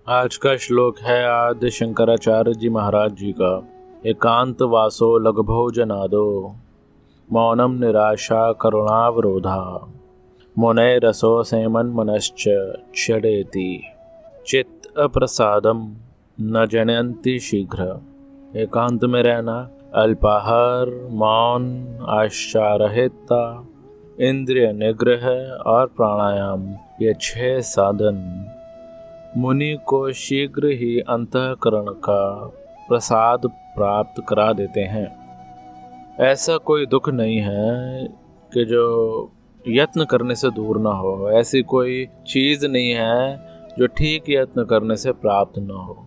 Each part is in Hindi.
आज का श्लोक है आदि शंकराचार्य जी महाराज जी का। एकांत वासो लघुभोजनादो मौनम निराशा करुणावरोधा मुनय रसो सेमन मनश्च क्षडेति चित्त अप्रसादम न जनयन्ति शीघ्र। एकांत में रहना, अल्पाहार, मौन, आश्चारहिता, इंद्रिय निग्रह और प्राणायाम, ये 6 साधन मुनि को शीघ्र ही अंतःकरण का प्रसाद प्राप्त करा देते हैं। ऐसा कोई दुख नहीं है कि जो यत्न करने से दूर ना हो, ऐसी कोई चीज़ नहीं है जो ठीक यत्न करने से प्राप्त ना हो,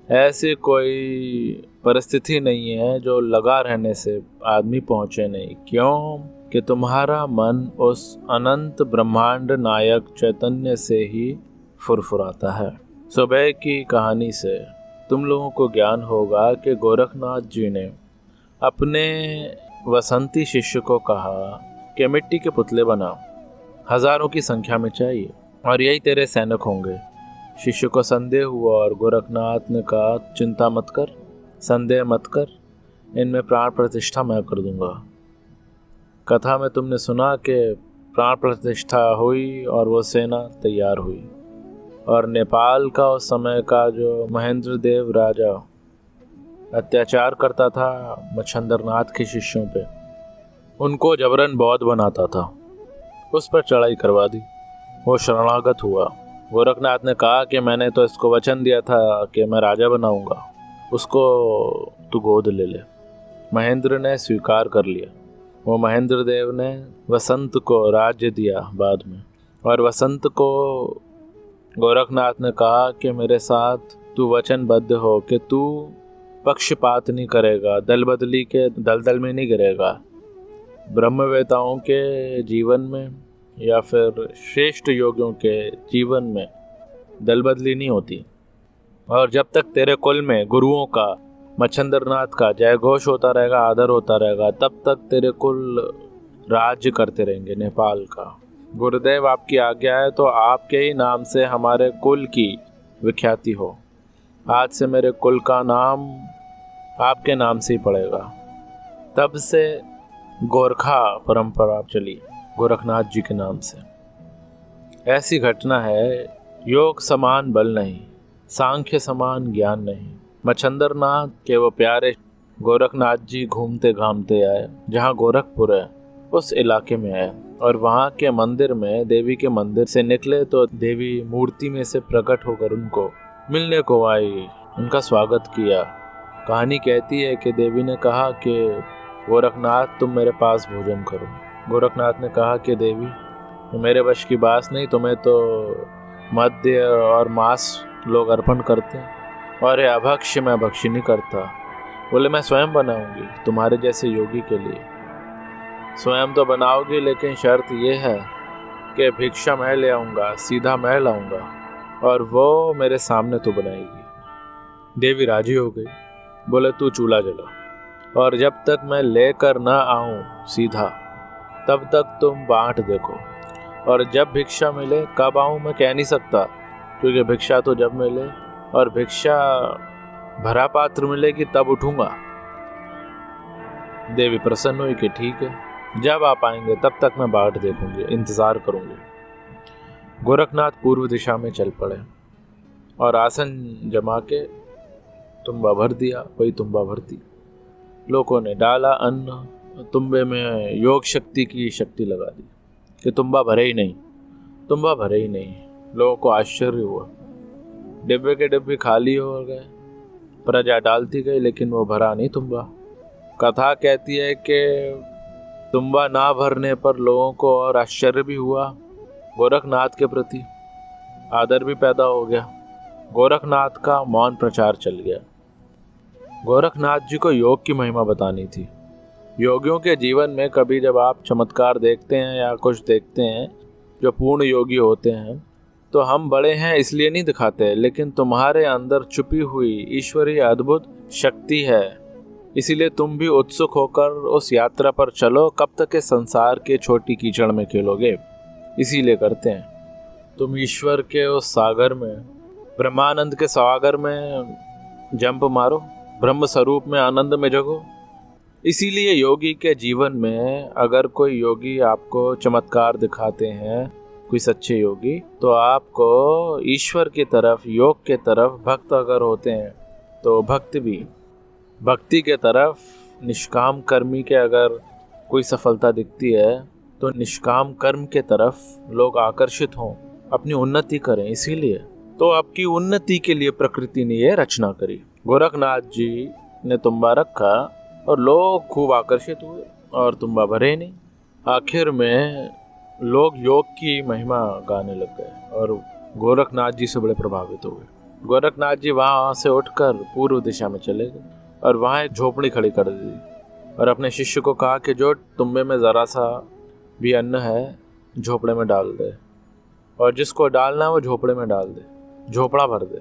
ऐसी कोई परिस्थिति नहीं है जो लगा रहने से आदमी पहुँचे नहीं। क्यों कि तुम्हारा मन उस अनंत ब्रह्मांड नायक चैतन्य से ही फुरफुराता है। सुबह की कहानी से तुम लोगों को ज्ञान होगा कि गोरखनाथ जी ने अपने वसंती शिष्य को कहा कि मिट्टी के पुतले बना, हजारों की संख्या में चाहिए और यही तेरे सैनिक होंगे। शिष्य को संदेह हुआ और गोरखनाथ ने कहा चिंता मत कर, संदेह मत कर, इनमें प्राण प्रतिष्ठा मैं कर दूंगा। कथा में तुमने सुना कि प्राण प्रतिष्ठा हुई और वो सेना तैयार हुई और नेपाल का उस समय का जो महेंद्र देव राजा अत्याचार करता था मच्छंद्रनाथ के शिष्यों पे, उनको जबरन बौद्ध बनाता था, उस पर चढ़ाई करवा दी। वो शरणागत हुआ। गोरखनाथ ने कहा कि मैंने तो इसको वचन दिया था कि मैं राजा बनाऊंगा, उसको तू गोद ले ले। महेंद्र ने स्वीकार कर लिया। वो महेंद्र देव ने वसंत को राज्य दिया बाद में, और वसंत को गोरखनाथ ने कहा कि मेरे साथ तू वचनबद्ध हो कि तू पक्षपात नहीं करेगा, दल बदली के दलदल में नहीं गिरेगा। ब्रह्मवेताओं के जीवन में या फिर श्रेष्ठ योगियों के जीवन में दल बदली नहीं होती, और जब तक तेरे कुल में गुरुओं का, मच्छंद्रनाथ का जय घोष होता रहेगा, आदर होता रहेगा, तब तक तेरे कुल राज्य करते रहेंगे नेपाल का। गुरुदेव आपकी आज्ञा है तो आपके ही नाम से हमारे कुल की विख्याति हो। आज से मेरे कुल का नाम आपके नाम से ही पड़ेगा। तब से गोरखा परंपरा चली गोरखनाथ जी के नाम से। ऐसी घटना है, योग समान बल नहीं, सांख्य समान ज्ञान नहीं। मच्छंद्रनाथ के वो प्यारे गोरखनाथ जी घूमते घामते आए, जहाँ गोरखपुर है उस इलाके में आए, और वहाँ के मंदिर में, देवी के मंदिर से निकले तो देवी मूर्ति में से प्रकट होकर उनको मिलने को आई, उनका स्वागत किया। कहानी कहती है कि देवी ने कहा कि गोरखनाथ तुम मेरे पास भोजन करो। गोरखनाथ ने कहा कि देवी मेरे वश की बात नहीं, तुम्हें तो मद्य और मांस लोग अर्पण करते हैं और ये अभक्ष्य मैं भक्ष्य नहीं करता। बोले मैं स्वयं बनाऊंगी तुम्हारे जैसे योगी के लिए। स्वयं तो बनाओगी, लेकिन शर्त ये है कि भिक्षा मैं ले आऊँगा, सीधा मैं लाऊंगा और वो मेरे सामने तू बनाएगी। देवी राजी हो गई। बोले तू चूल्हा जला और जब तक मैं लेकर ना आऊँ सीधा, तब तक तुम बाँट देखो, और जब भिक्षा मिले, कब आऊँ मैं कह नहीं सकता, क्योंकि भिक्षा तो जब मिले, और भिक्षा भरा पात्र मिलेगी तब उठूँगा। देवी प्रसन्न हुई कि ठीक है, जब आप आएंगे तब तक मैं बाट देखूंगी, इंतज़ार करूंगी। गोरखनाथ पूर्व दिशा में चल पड़े और आसन जमा के तुम्बा भर दिया। वही तुम्बा भरती, लोगों ने डाला अन्न, तुम्बे में योग शक्ति की शक्ति लगा दी कि तुम्बा भरे ही नहीं, तुम्बा भरे ही नहीं। लोगों को आश्चर्य हुआ, डिब्बे के डिब्बे खाली हो गए, प्रजा डालती गई लेकिन वो भरा नहीं तुम्बा। कथा कहती है कि तुम्बा ना भरने पर लोगों को और आश्चर्य भी हुआ, गोरखनाथ के प्रति आदर भी पैदा हो गया। गोरखनाथ का मौन प्रचार चल गया। गोरखनाथ जी को योग की महिमा बतानी थी। योगियों के जीवन में कभी जब आप चमत्कार देखते हैं या कुछ देखते हैं जो पूर्ण योगी होते हैं, तो हम बड़े हैं इसलिए नहीं दिखाते, लेकिन तुम्हारे अंदर छुपी हुई ईश्वरीय अद्भुत शक्ति है, इसीलिए तुम भी उत्सुक होकर उस यात्रा पर चलो। कब तक के संसार के छोटी कीचड़ में खेलोगे, इसीलिए करते हैं। तुम ईश्वर के उस सागर में ब्रह्मानंद के सागर में जंप मारो, ब्रह्म स्वरूप में आनंद में जगो। इसीलिए योगी के जीवन में अगर कोई योगी आपको चमत्कार दिखाते हैं, कोई सच्चे योगी, तो आपको ईश्वर की तरफ, योग के तरफ भक्त अगर होते हैं तो भक्ति के तरफ, निष्काम कर्मी के अगर कोई सफलता दिखती है तो निष्काम कर्म के तरफ लोग आकर्षित हों, अपनी उन्नति करें। इसीलिए तो आपकी उन्नति के लिए प्रकृति ने ये रचना करी। गोरखनाथ जी ने तुम्बा रखा और लोग खूब आकर्षित हुए और तुम्बा भरे नहीं। आखिर में लोग योग की महिमा गाने लग गए और गोरखनाथ जी से बड़े प्रभावित हो गए। गोरखनाथ जी वहाँ से उठकर पूर्व दिशा में चले गए और वहाँ एक झोपड़ी खड़ी कर दी और अपने शिष्य को कहा कि जो तुम्बे में ज़रा सा भी अन्न है झोपड़े में डाल दे, और जिसको डालना है वो झोपड़े में डाल दे, झोपड़ा भर दे।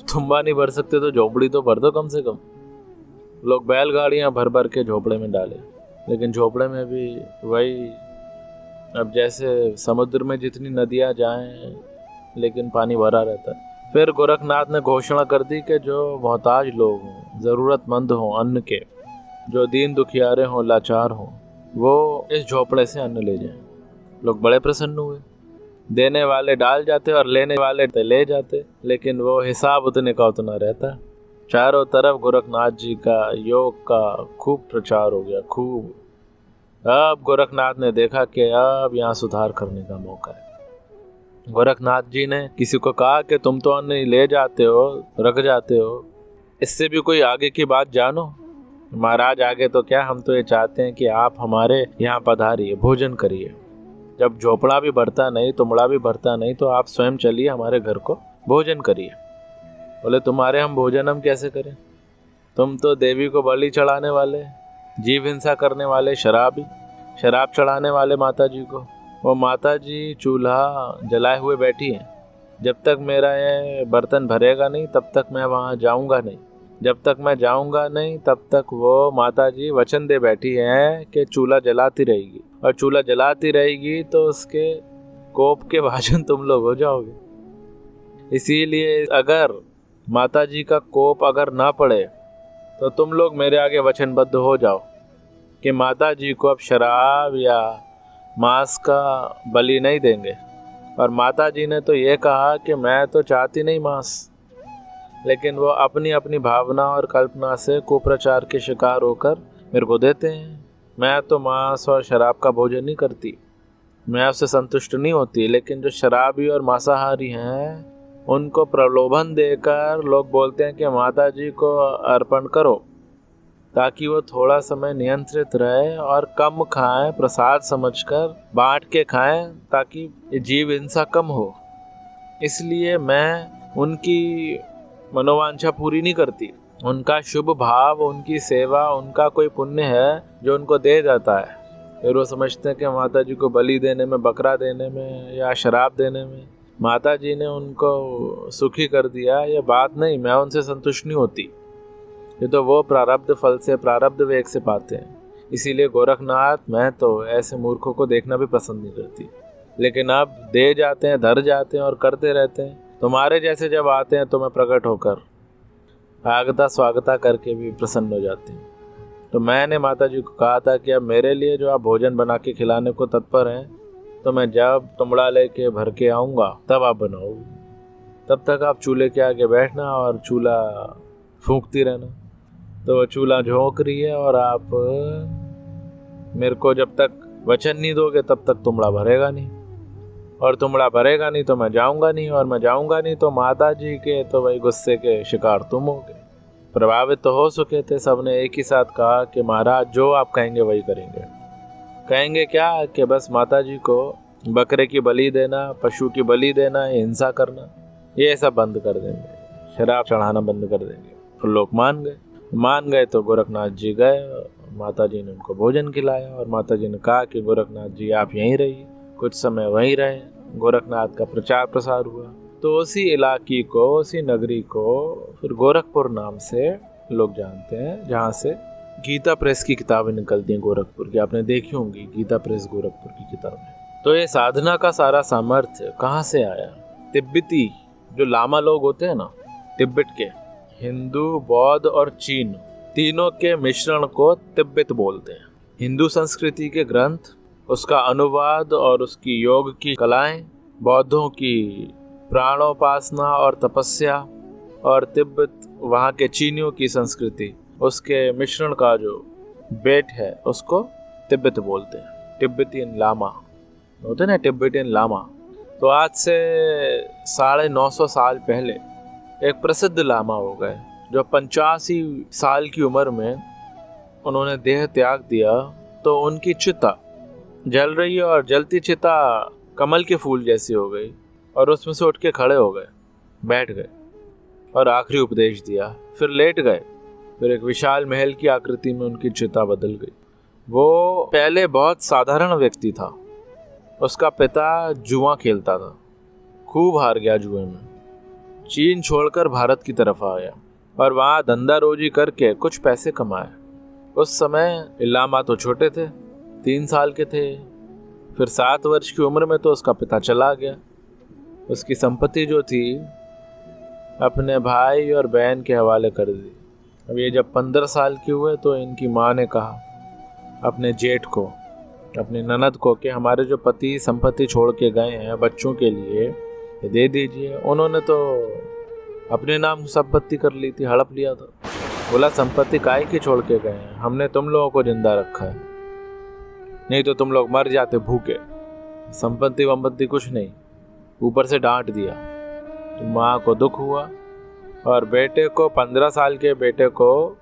तुम्बा नहीं भर सकते तो झोपड़ी तो भर दो कम से कम। लोग बैलगाड़ियाँ भर भर के झोपड़े में डाले, लेकिन झोपड़े में भी वही, अब जैसे समुद्र में जितनी नदियाँ जाएं लेकिन पानी भरा रहता है। फिर गोरखनाथ ने घोषणा कर दी कि जो मोहताज लोग हों, ज़रूरतमंद हों अन्न के, जो दीन दुखियारे हों, लाचार हों, वो इस झोपड़े से अन्न ले जाएं। लोग बड़े प्रसन्न हुए। देने वाले डाल जाते और लेने वाले ले जाते, लेकिन वो हिसाब उतने का उतना रहता। चारों तरफ गोरखनाथ जी का, योग का खूब प्रचार हो गया, खूब। अब गोरखनाथ ने देखा कि अब यहाँ सुधार करने का मौका है। गोरखनाथ जी ने किसी को कहा कि तुम तो अन्न ले जाते हो, रख जाते हो, इससे भी कोई आगे की बात जानो। महाराज आगे तो क्या, हम तो ये चाहते हैं कि आप हमारे यहाँ पधारिए, भोजन करिए। जब झोपड़ा भी भरता नहीं, तुमड़ा भी भरता नहीं, तो आप स्वयं चलिए हमारे घर को, भोजन करिए। बोले तुम्हारे हम भोजन हम कैसे करें? तुम तो देवी को बलि चढ़ाने वाले, जीव हिंसा करने वाले, शराब चढ़ाने वाले माता जी को। वो माता जी चूल्हा जलाए हुए बैठी हैं। जब तक मेरा ये बर्तन भरेगा नहीं तब तक मैं वहाँ जाऊँगा नहीं, जब तक मैं जाऊँगा नहीं तब तक वो माता जी वचन दे बैठी हैं कि चूल्हा जलाती रहेगी, और चूल्हा जलाती रहेगी तो उसके कोप के भाजन तुम लोग हो जाओगे। इसीलिए अगर माता जी का कोप अगर ना पड़े तो तुम लोग मेरे आगे वचनबद्ध हो जाओ कि माता जी को अब शराब या मांस का बलि नहीं देंगे। और माता जी ने तो ये कहा कि मैं तो चाहती नहीं मांस, लेकिन वो अपनी अपनी भावना और कल्पना से कुप्रचार के शिकार होकर मेरे को देते हैं। मैं तो मांस और शराब का भोजन नहीं करती, मैं उससे संतुष्ट नहीं होती, लेकिन जो शराबी और मांसाहारी हैं उनको प्रलोभन देकर लोग बोलते हैं कि माता जी को अर्पण करो, ताकि वो थोड़ा समय नियंत्रित रहे और कम खाएं, प्रसाद समझकर बांट के खाएं, ताकि ये जीव हिंसा कम हो। इसलिए मैं उनकी मनोवांछा पूरी नहीं करती। उनका शुभ भाव, उनकी सेवा, उनका कोई पुण्य है जो उनको दे जाता है। फिर वो समझते हैं कि माता जी को बलि देने में, बकरा देने में या शराब देने में माता जी ने उनको सुखी कर दिया। ये बात नहीं, मैं उनसे संतुष्ट नहीं होती। ये तो वो प्रारब्ध फल से, प्रारब्ध वेग से पाते हैं। इसीलिए गोरखनाथ, मैं तो ऐसे मूर्खों को देखना भी पसंद नहीं करती, लेकिन अब दे जाते हैं, धर जाते हैं और करते रहते हैं। तुम्हारे जैसे जब आते हैं तो मैं प्रकट होकर आगता स्वागता करके भी प्रसन्न हो जाती हूँ। तो मैंने माता जी को कहा था कि अब मेरे लिए जो आप भोजन बना के खिलाने को तत्पर हैं, तो मैं जब तुमड़ा लेके भर के आऊँगा तब आप बनाओगे। तब तक आप चूल्हे के आगे बैठना और चूल्हा फूंकती रहना। तो चूल्हा झोंक रही है और आप मेरे को जब तक वचन नहीं दोगे तब तक तुमड़ा भरेगा नहीं, और तुमड़ा भरेगा नहीं तो मैं जाऊंगा नहीं, और मैं जाऊंगा नहीं तो माता जी के तो वही गुस्से के शिकार तुम होगे। प्रभावित तो हो चुके थे। सबने एक ही साथ कहा कि महाराज जो आप कहेंगे वही करेंगे। कहेंगे क्या कि बस माता जी को बकरे की बलि देना, पशु की बलि देना, हिंसा करना, ये सब बंद कर देंगे, शराब चढ़ाना बंद कर देंगे। तो लोग मान गए तो गोरखनाथ जी गए, माता जी ने उनको भोजन खिलाया और माता जी ने कहा कि गोरखनाथ जी आप यहीं रहिए। कुछ समय वहीं रहे। गोरखनाथ का प्रचार प्रसार हुआ। तो उसी इलाके को, उसी नगरी को फिर गोरखपुर नाम से लोग जानते हैं, जहाँ से गीता प्रेस की किताबें निकलती हैं गोरखपुर की। आपने देखी होंगी गीता प्रेस गोरखपुर की किताबें। तो ये साधना का सारा सामर्थ्य कहाँ से आया? तिब्बती जो लामा लोग होते हैं ना तिब्बत के, हिंदू, बौद्ध और चीन तीनों के मिश्रण को तिब्बत बोलते हैं। हिंदू संस्कृति के ग्रंथ, उसका अनुवाद और उसकी योग की कलाएं, बौद्धों की प्राणोपासना और तपस्या, और तिब्बत वहाँ के चीनियों की संस्कृति, उसके मिश्रण का जो बेट है उसको तिब्बत बोलते हैं। तिब्बतियन लामा होते ना, तिब्बतियन लामा। तो आज से 950 साल पहले एक प्रसिद्ध लामा हो गए जो 85 साल की उम्र में उन्होंने देह त्याग दिया। तो उनकी चिता जल रही है और जलती चिता कमल के फूल जैसी हो गई और उसमें से उठ के खड़े हो गए, बैठ गए और आखिरी उपदेश दिया। फिर लेट गए। फिर एक विशाल महल की आकृति में उनकी चिता बदल गई। वो पहले बहुत साधारण व्यक्ति था। उसका पिता जुआ खेलता था, खूब हार गया जुए में, चीन छोड़कर भारत की तरफ आया और वहाँ धंधा रोजी करके कुछ पैसे कमाए। उस समय लामा तो छोटे थे, 3 साल के थे। फिर 7 वर्ष की उम्र में तो उसका पिता चला गया। उसकी संपत्ति जो थी अपने भाई और बहन के हवाले कर दी। अब ये जब 15 साल के हुए तो इनकी माँ ने कहा अपने जेठ को, अपनी ननद को, कि हमारे जो पति संपत्ति छोड़ के गए हैं बच्चों के लिए, ये दे दीजिए। उन्होंने तो अपने नाम संपत्ति कर ली थी, हड़प लिया था। बोला संपत्ति काहे की छोड़ के गए हैं, हमने तुम लोगों को जिंदा रखा है, नहीं तो तुम लोग मर जाते भूखे। संपत्ति वंपत्ति कुछ नहीं, ऊपर से डांट दिया। तो माँ को दुख हुआ और बेटे को, 15 साल के बेटे को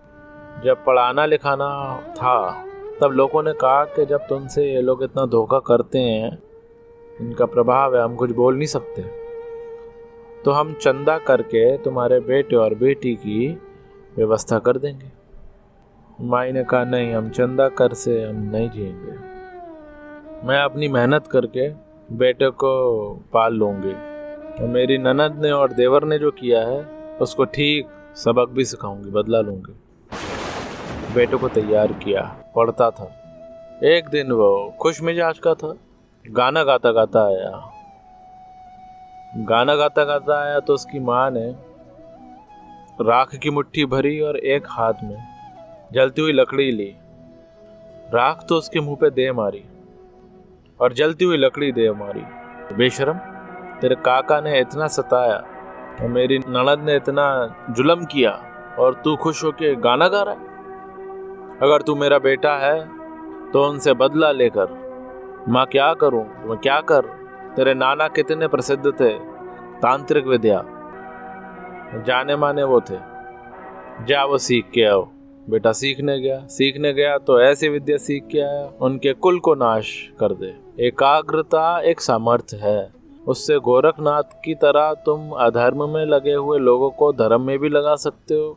जब पढ़ाना लिखाना था तब लोगों ने कहा कि जब तुमसे ये लोग इतना धोखा करते हैं, इनका प्रभाव है, हम कुछ बोल नहीं सकते, तो हम चंदा करके तुम्हारे बेटे और बेटी की व्यवस्था कर देंगे। माई ने कहा नहीं, हम चंदा कर से हम नहीं जिएंगे, मैं अपनी मेहनत करके बेटे को पाल लूँगी और मेरी ननद ने और देवर ने जो किया है उसको ठीक सबक भी सिखाऊंगी, बदला लूँगी। बेटे को तैयार किया, पढ़ता था। एक दिन वो खुश मिजाज का था, गाना गाता गाता आया तो उसकी माँ ने राख की मुट्ठी भरी और एक हाथ में जलती हुई लकड़ी ली। राख तो उसके मुंह पे दे मारी और जलती हुई लकड़ी दे मारी। बेशरम, तेरे काका ने इतना सताया और मेरी ननद ने इतना जुल्म किया और तू खुश होके गाना गा रहा है। अगर तू मेरा बेटा है तो उनसे बदला लेकर मैं क्या करूं, मैं क्या कर। तेरे नाना कितने प्रसिद्ध थे, तांत्रिक विद्या जाने माने वो थे, जा वो सीख के आओ। बेटा सीखने गया तो ऐसी विद्या सीख के आया उनके कुल को नाश कर दे। एकाग्रता एक सामर्थ्य है, उससे गोरखनाथ की तरह तुम अधर्म में लगे हुए लोगों को धर्म में भी लगा सकते हो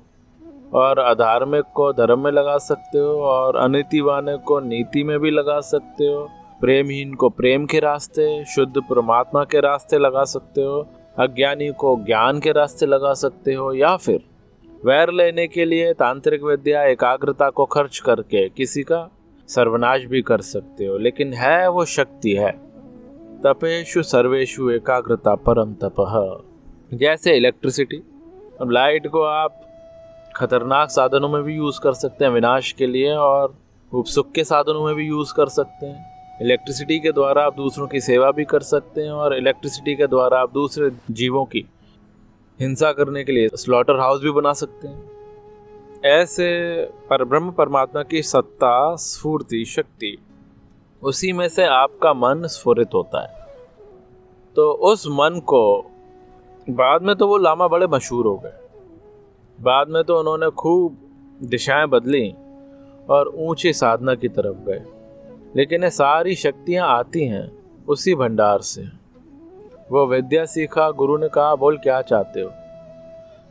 और अधार्मिक को धर्म में लगा सकते हो और अनीतिवान को नीति में भी लगा सकते हो, प्रेमहीन को प्रेम के रास्ते, शुद्ध परमात्मा के रास्ते लगा सकते हो, अज्ञानी को ज्ञान के रास्ते लगा सकते हो, या फिर वैर लेने के लिए तांत्रिक विद्या एकाग्रता को खर्च करके किसी का सर्वनाश भी कर सकते हो। लेकिन है वो शक्ति है, तपेषु सर्वेषु एकाग्रता परम तपः। जैसे इलेक्ट्रिसिटी, अब लाइट को आप खतरनाक साधनों में भी यूज़ कर सकते हैं विनाश के लिए और उपसुख के साधनों में भी यूज़ कर सकते हैं। इलेक्ट्रिसिटी के द्वारा आप दूसरों की सेवा भी कर सकते हैं और इलेक्ट्रिसिटी के द्वारा आप दूसरे जीवों की हिंसा करने के लिए स्लॉटर हाउस भी बना सकते हैं। ऐसे परब्रह्म परमात्मा की सत्ता, स्फूर्ति, शक्ति, उसी में से आपका मन स्फुरित होता है। तो उस मन को बाद में तो वो लामा बड़े मशहूर हो गए। बाद में तो उन्होंने खूब दिशाएं बदली और ऊंची साधना की तरफ गए। लेकिन ये सारी शक्तियां आती हैं उसी भंडार से। वो विद्या सीखा, गुरु ने कहा बोल क्या चाहते हो।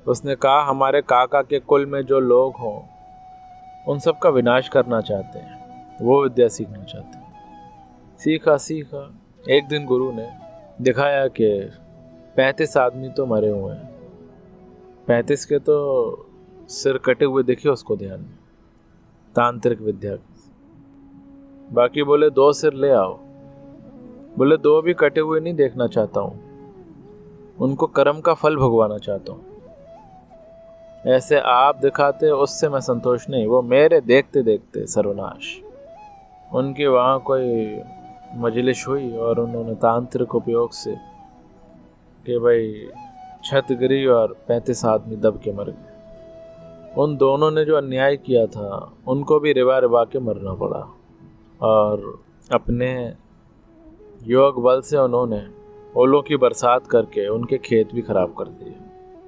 उसने कहा हमारे काका के कुल में जो लोग हों उन सब का विनाश करना चाहते हैं, वो विद्या सीखना चाहते हैं। सीखा। एक दिन गुरु ने दिखाया कि 35 आदमी तो मरे हुए हैं, 35 के तो सिर कटे हुए देखिए उसको ध्यान में, तांत्रिक विद्या। बाकी बोले 2 सिर ले आओ। बोले 2 भी कटे हुए नहीं देखना चाहता हूँ, उनको कर्म का फल भुगवाना चाहता हूँ। ऐसे आप दिखाते उससे मैं संतोष नहीं, वो मेरे देखते देखते सर्वनाश। उनकी वहाँ कोई मजलिस हुई और उन्होंने तांत्रिक उपयोग से कि भाई छत गिरी और 35 आदमी दब के मर गए। उन दोनों ने जो अन्याय किया था उनको भी रिवा रिवा के मरना पड़ा, और अपने योग बल से उन्होंने ओलों की बरसात करके उनके खेत भी खराब कर दिए।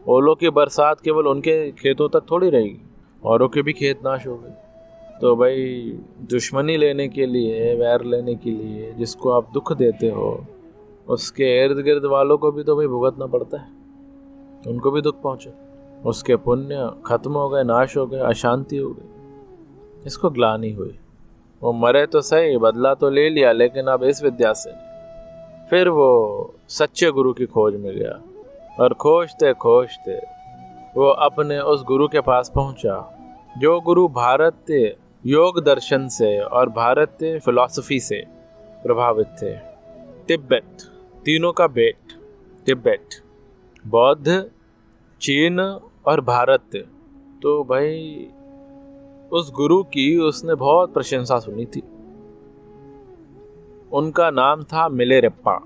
ओलों की बरसात केवल उनके खेतों तक थोड़ी रहेगी, औरों के भी खेत नाश हो गए। तो भाई दुश्मनी लेने के लिए, वैर लेने के लिए जिसको आप दुख देते हो उसके इर्द गिर्द वालों को भी तो भाई भुगतना पड़ता है, उनको भी दुख पहुंचे। उसके पुण्य खत्म हो गए, नाश हो गए, अशांति हो गई, इसको ग्लानि हुई। वो मरे तो सही, बदला तो ले लिया, लेकिन अब इस विद्या से नहीं। फिर वो सच्चे गुरु की खोज में गया और खोजते खोजते वो अपने उस गुरु के पास पहुंचा जो गुरु भारतीय योग दर्शन से और भारतीय फिलॉसफी से प्रभावित थे। तिब्बत, तीनों का बेट, तिब्बत, बौद्ध, चीन और भारत। तो भाई उस गुरु की उसने बहुत प्रशंसा सुनी थी। उनका नाम था मिलेरप्पा।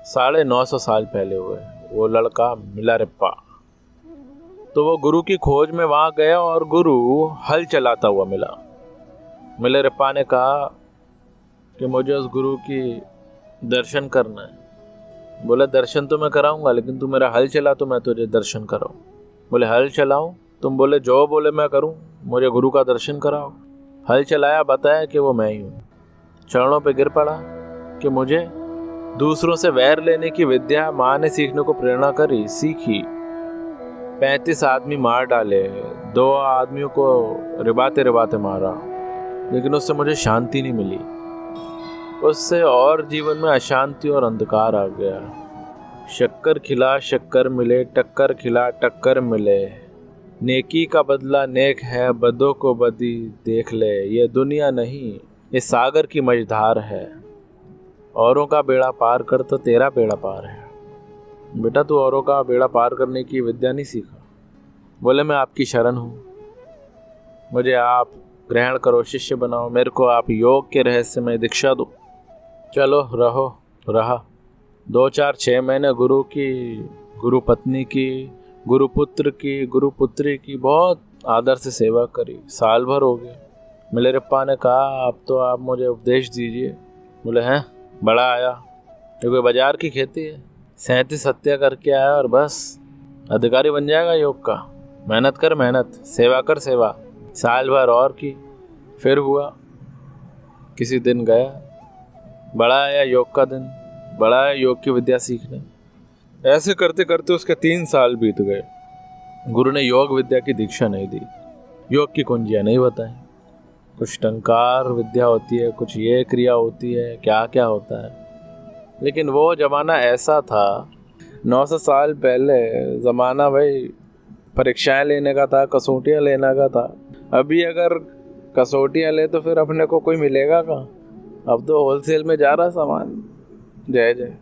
950 साल पहले हुए वो लड़का मिलारेप्पा। तो वो गुरु की खोज में वहां गया और गुरु हल चलाता हुआ मिला। मिलेरप्पा ने कहा कि मुझे उस गुरु की दर्शन करना है। बोले दर्शन तो मैं कराऊंगा, लेकिन तू मेरा हल चला तो मैं तुझे दर्शन कराऊं। बोले हल चलाऊं? तुम बोले जो बोले मैं करूं, मुझे गुरु का दर्शन कराओ। हल चलाया, बताया कि वो मैं ही हूँ। चरणों पे गिर पड़ा कि मुझे दूसरों से वैर लेने की विद्या माँ ने सीखने को प्रेरणा करी, सीखी। 35 आदमी मार डाले, 2 आदमियों को रिबाते रिबाते मारा, लेकिन उससे मुझे शांति नहीं मिली। उससे और जीवन में अशांति और अंधकार आ गया। शक्कर खिला शक्कर मिले, टक्कर खिला टक्कर मिले। नेकी का बदला नेक है, बदों को बदी देख ले। ये दुनिया नहीं, ये सागर की मझधार है। औरों का बेड़ा पार कर तो तेरा बेड़ा पार है। बेटा तू औरों का बेड़ा पार करने की विद्या नहीं सीखा। बोले मैं आपकी शरण हूँ, मुझे आप ग्रहण करो, शिष्य बनाओ, मेरे को आप योग के रहस्य में दीक्षा दो। चलो रहा 2-4-6 महीने गुरु की, गुरु पत्नी की, गुरु पुत्र की, गुरु पुत्री की बहुत आदर से सेवा करी। साल भर हो गए। मिलेरप्पा ने कहा अब तो आप मुझे उपदेश दीजिए। बोले हैं, बड़ा आया, ये कोई बाजार की खेती है? 37 हत्या करके आया और बस अधिकारी बन जाएगा योग का? मेहनत कर मेहनत, सेवा कर सेवा। साल भर और की, फिर हुआ। किसी दिन गया, बड़ा आया योग का दिन, बड़ा आया योग की विद्या सीखने। ऐसे करते करते उसके 3 साल बीत गए। गुरु ने योग विद्या की दीक्षा नहीं दी, योग की कुंजियाँ नहीं बताई। कुछ टंकार विद्या होती है, कुछ ये क्रिया होती है, क्या क्या होता है। लेकिन वो ज़माना ऐसा था, 900 साल पहले ज़माना भाई परीक्षाएं लेने का था, कसौटियाँ लेने का था। अभी अगर कसौटियाँ ले तो फिर अपने को कोई मिलेगा कहाँ? अब तो होलसेल में जा रहा सामान। जय जय।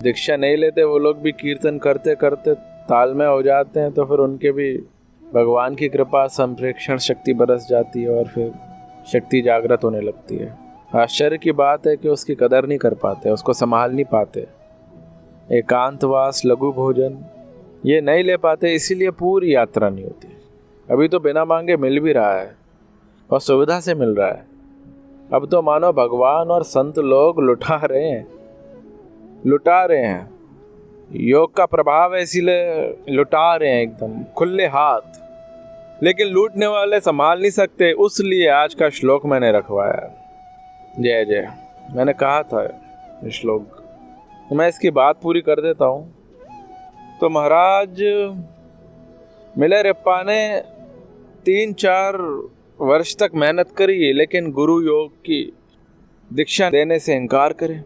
दीक्षा नहीं लेते वो लोग भी कीर्तन करते करते ताल में हो जाते हैं, तो फिर उनके भी भगवान की कृपा संप्रेक्षण शक्ति बरस जाती है और फिर शक्ति जागृत होने लगती है। आश्चर्य की बात है कि उसकी कदर नहीं कर पाते, उसको संभाल नहीं पाते। एकांतवास, लघु भोजन ये नहीं ले पाते, इसीलिए पूरी यात्रा नहीं होती। अभी तो बिना मांगे मिल भी रहा है और सुविधा से मिल रहा है। अब तो मानो भगवान और संत लोग लुटा रहे हैं। योग का प्रभाव है, इसीलिए लुटा रहे हैं एकदम खुले हाथ। लेकिन लूटने वाले संभाल नहीं सकते, उसलिए आज का श्लोक मैंने रखवाया। जय जय। मैंने कहा था श्लोक, तो मैं इसकी बात पूरी कर देता हूँ। तो महाराज मिलेरप्पा ने 3-4 वर्ष तक मेहनत करी, लेकिन गुरु योग की दीक्षा देने से इनकार करे।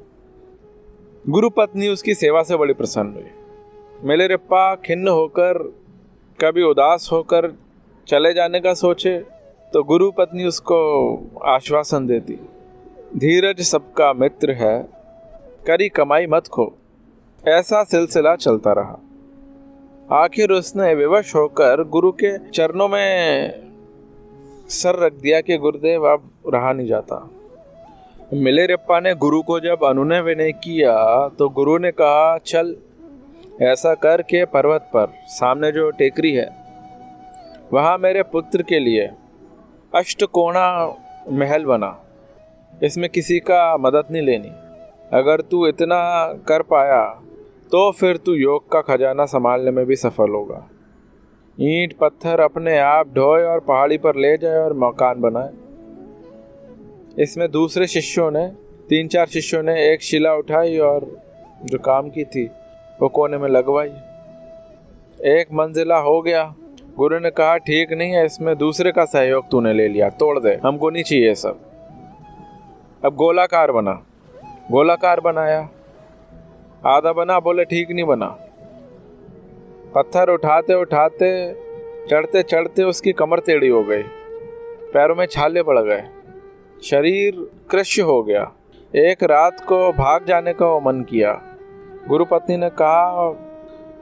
गुरु पत्नी उसकी सेवा से बड़ी प्रसन्न हुई। मिलेरप्पा खिन्न होकर, कभी उदास होकर चले जाने का सोचे तो गुरु पत्नी उसको आश्वासन देती, धीरज सबका मित्र है, करी कमाई मत खो, ऐसा सिलसिला चलता रहा। आखिर उसने विवश होकर गुरु के चरणों में सर रख दिया कि गुरुदेव अब रहा नहीं जाता। मिलेरप्पा ने गुरु को जब अनुनय विनय किया तो गुरु ने कहा, चल ऐसा कर के पर्वत पर सामने जो टेकरी है वहाँ मेरे पुत्र के लिए अष्टकोणा महल बना। इसमें किसी का मदद नहीं लेनी। अगर तू इतना कर पाया तो फिर तू योग का खजाना संभालने में भी सफल होगा। ईंट पत्थर अपने आप ढोए और पहाड़ी पर ले जाए और मकान बनाए। इसमें दूसरे शिष्यों ने 3-4 शिष्यों ने एक शिला उठाई और जो काम की थी वो कोने में लगवाई। एक मंजिला हो गया। गुरु ने कहा, ठीक नहीं है, इसमें दूसरे का सहयोग तूने ले लिया, तोड़ दे, हमको नहीं चाहिए सब। अब गोलाकार बना। गोलाकार बनाया, आधा बना, बोले ठीक नहीं बना। पत्थर उठाते उठाते चढ़ते चढ़ते उसकी कमर टेढ़ी हो गई, पैरों में छाले पड़ गए, शरीर कृष्य हो गया। एक रात को भाग जाने का वो मन किया। गुरु पत्नी ने कहा,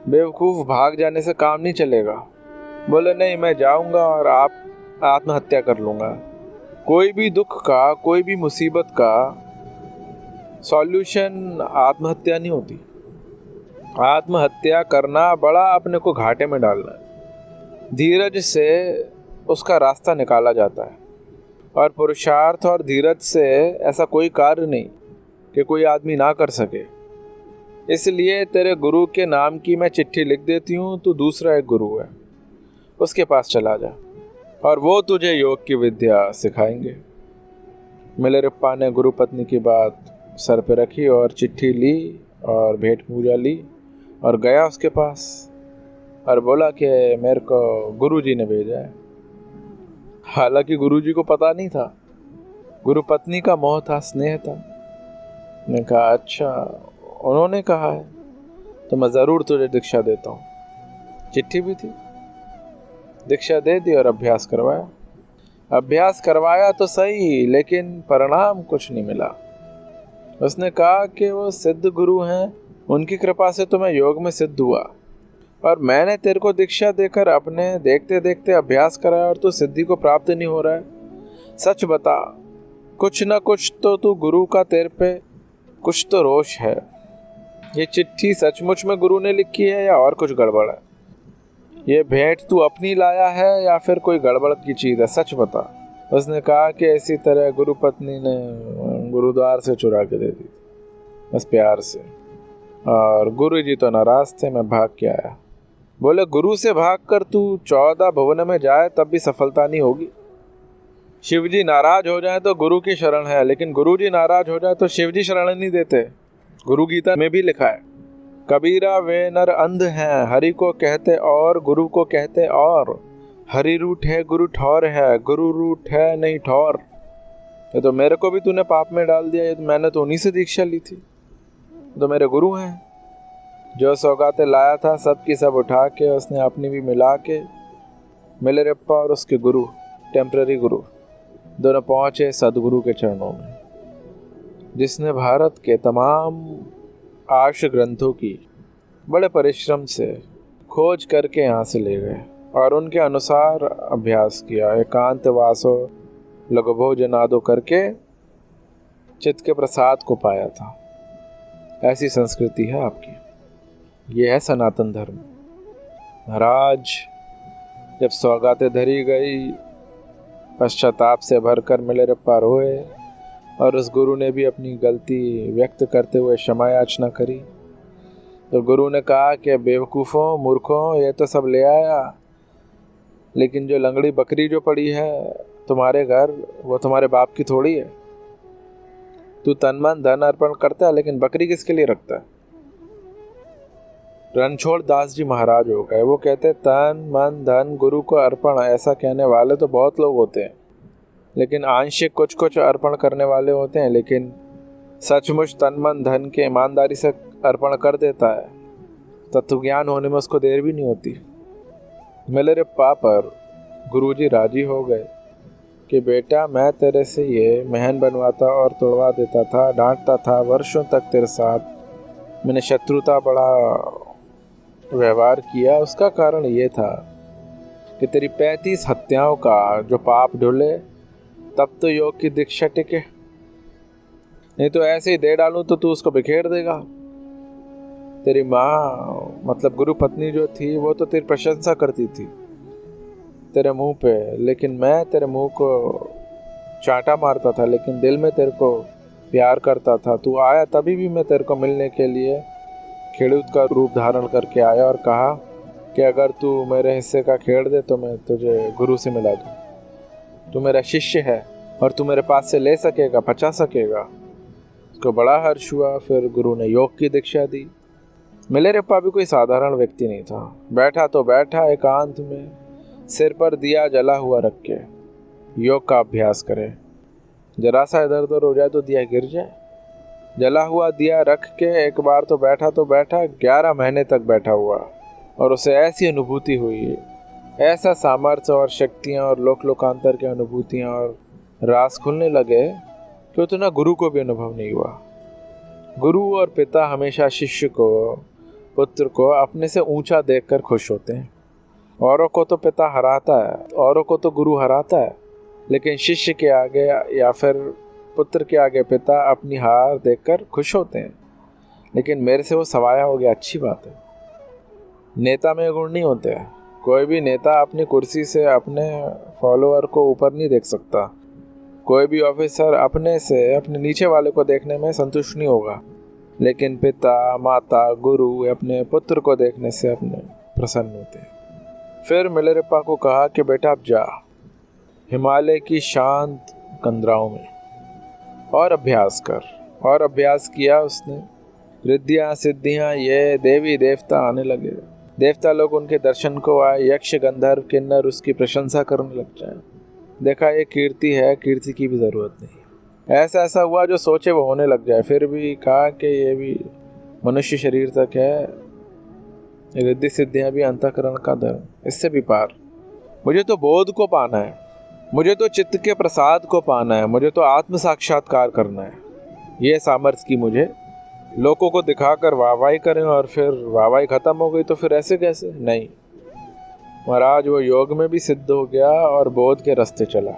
बेवकूफ़, भाग जाने से काम नहीं चलेगा। बोले, नहीं, मैं जाऊंगा और आप आत्महत्या कर लूँगा। कोई भी दुख का, कोई भी मुसीबत का सॉल्यूशन आत्महत्या नहीं होती। आत्महत्या करना बड़ा अपने को घाटे में डालना है। धीरज से उसका रास्ता निकाला जाता है और पुरुषार्थ और धीरज से ऐसा कोई कार्य नहीं कि कोई आदमी ना कर सके। इसलिए तेरे गुरु के नाम की मैं चिट्ठी लिख देती हूँ, तू दूसरा एक गुरु है, उसके पास चला जा और वो तुझे योग की विद्या सिखाएंगे। मिलेरप्पा ने गुरु पत्नी की बात सर पे रखी और चिट्ठी ली और भेंट पूजा ली और गया उसके पास और बोला कि मेरे को गुरुजी ने भेजा है। हालांकि गुरुजी को पता नहीं था, गुरु पत्नी का मोह था, स्नेह था। ने कहा, अच्छा उन्होंने कहा है तो मैं ज़रूर तुझे दीक्षा देता हूँ। चिट्ठी भी थी, दीक्षा दे दी और अभ्यास करवाया। अभ्यास करवाया तो सही, लेकिन परिणाम कुछ नहीं मिला। उसने कहा कि वो सिद्ध गुरु हैं, उनकी कृपा से तो मैं योग में सिद्ध हुआ और मैंने तेरे को दीक्षा देकर अपने देखते देखते अभ्यास कराया और तू सिद्धि को प्राप्त नहीं हो रहा है। सच बता, कुछ न कुछ तो तू गुरु का तेरे पे कुछ तो रोष है। ये चिट्ठी सचमुच में गुरु ने लिखी है या और कुछ गड़बड़ है? ये भेंट तू अपनी लाया है या फिर कोई गड़बड़ की चीज़ है? सच बता। उसने कहा कि इसी तरह गुरु पत्नी ने गुरुद्वार से चुरा के दे दी, बस प्यार से। और गुरु जी तो नाराज थे, मैं भाग के आया। बोले, गुरु से भागकर तू 14 भवन में जाए तब भी सफलता नहीं होगी। शिव जी नाराज हो जाए तो गुरु की शरण है, लेकिन गुरु जी नाराज हो जाए तो शिव जी शरण नहीं देते। गुरु गीता में भी लिखा है, कबीरा वे नर अंध हैं, हरि को कहते और गुरु को कहते और। हरि रूठ है गुरु ठौर है, गुरु रूठ है नहीं ठौर। ये तो मेरे को भी तूने पाप में डाल दिया। ये तो मैंने तो उन्हीं से दीक्षा ली थी, तो मेरे गुरु हैं। जो सौगातें लाया था सब की सब उठा के उसने अपनी भी मिला के मिलेरप्पा और उसके गुरु, टेम्पररी गुरु, दोनों पहुँचे सदगुरु के चरणों में, जिसने भारत के तमाम आर्ष ग्रंथों की बड़े परिश्रम से खोज करके यहाँ से ले गए और उनके अनुसार अभ्यास किया। एकांत वासो लघुभोजनादो करके चित्त के प्रसाद को पाया था। ऐसी संस्कृति है आपकी, ये है सनातन धर्म। महाराज जब सौगातें धरी गई, पश्चाताप से भरकर मिलेरप्पा रोए और उस गुरु ने भी अपनी गलती व्यक्त करते हुए क्षमा याचना करी। तो गुरु ने कहा कि बेवकूफ़ों, मूर्खों, ये तो सब ले आया, लेकिन जो लंगड़ी बकरी जो पड़ी है तुम्हारे घर, वो तुम्हारे बाप की थोड़ी है। तू तन मन धन अर्पण करता है, लेकिन बकरी किसके लिए रखता है? रणछोड़ दास जी महाराज हो गए, वो कहते तन मन धन गुरु को अर्पण। ऐसा कहने वाले तो बहुत लोग होते हैं, लेकिन आंशिक कुछ कुछ अर्पण करने वाले होते हैं, लेकिन सचमुच तन मन धन के ईमानदारी से अर्पण कर देता है। तत्व ज्ञान होने में उसको देर भी नहीं होती। मिलेरप्पा पर गुरुजी राजी हो गए कि बेटा मैं तेरे से ये महल बनवाता और तोड़वा देता था, डांटता था, वर्षों तक तेरे साथ मैंने शत्रुता बड़ा व्यवहार किया, उसका कारण ये था कि तेरी 35 हत्याओं का जो पाप ढुले तब तो योग की दीक्षा टिके, नहीं तो ऐसे ही दे डालूं तो तू उसको बिखेर देगा। तेरी माँ मतलब गुरु पत्नी जो थी वो तो तेरी प्रशंसा करती थी तेरे मुंह पे, लेकिन मैं तेरे मुंह को चांटा मारता था, लेकिन दिल में तेरे को प्यार करता था। तू आया तभी भी मैं तेरे को मिलने के लिए खेड़ूत का रूप धारण करके आया और कहा कि अगर तू मेरे हिस्से का खेड़ दे तो मैं तुझे गुरु से मिला दूँ। तू मेरा शिष्य है और तू मेरे पास से ले सकेगा, बचा सकेगा। उसको बड़ा हर्ष हुआ। फिर गुरु ने योग की दीक्षा दी। मिलेरप्पा भी कोई साधारण व्यक्ति नहीं था। बैठा तो बैठा एकांत में, सिर पर दिया जला हुआ रख के योग का अभ्यास करे। जरा सा इधर उधर हो जाए तो दिया गिर जाए। जला हुआ दिया रख के एक बार तो बैठा 11 महीने तक बैठा हुआ, और उसे ऐसी अनुभूति हुई, ऐसा सामर्थ्य और शक्तियाँ और लोकांतर की अनुभूतियाँ और रास खुलने लगे कि उतना गुरु को भी अनुभव नहीं हुआ। गुरु और पिता हमेशा शिष्य को, पुत्र को अपने से ऊंचा देखकर खुश होते हैं। औरों को तो पिता हराता है, औरों को तो गुरु हराता है, लेकिन शिष्य के आगे या फिर पुत्र के आगे पिता अपनी हार देखकर खुश होते हैं। लेकिन मेरे से वो सवाया हो गया, अच्छी बात है। नेता में गुण नहीं होते हैं। कोई भी नेता अपनी कुर्सी से अपने फॉलोअर को ऊपर नहीं देख सकता। कोई भी ऑफिसर अपने से अपने नीचे वाले को देखने में संतुष्ट नहीं होगा, लेकिन पिता, माता, गुरु अपने पुत्र को देखने से अपने प्रसन्न होते हैं। फिर मिलेरप्पा को कहा कि बेटा अब जा हिमालय की शांत कंदराओं में और अभ्यास कर। और अभ्यास किया उसने। रिद्धियाँ सिद्धियाँ ये देवी देवता आने लगे। देवता लोग उनके दर्शन को आए। यक्ष गंधर्व किन्नर उसकी प्रशंसा करने लग जाए। देखा ये कीर्ति है, कीर्ति की भी ज़रूरत नहीं। ऐसा हुआ जो सोचे वो होने लग जाए। फिर भी कहा कि ये भी मनुष्य शरीर तक है, रिद्धि सिद्धियाँ भी अंतःकरण का धर्म, इससे भी पार। मुझे तो बोध को पाना है, मुझे तो चित्त के प्रसाद को पाना है, मुझे तो आत्म साक्षात्कार करना है। ये सामर्थ्य की मुझे लोगों को दिखाकर वाहवाही करें और फिर वाहवाही खत्म हो गई तो फिर ऐसे कैसे? नहीं महाराज, वो योग में भी सिद्ध हो गया और बोध के रास्ते चला।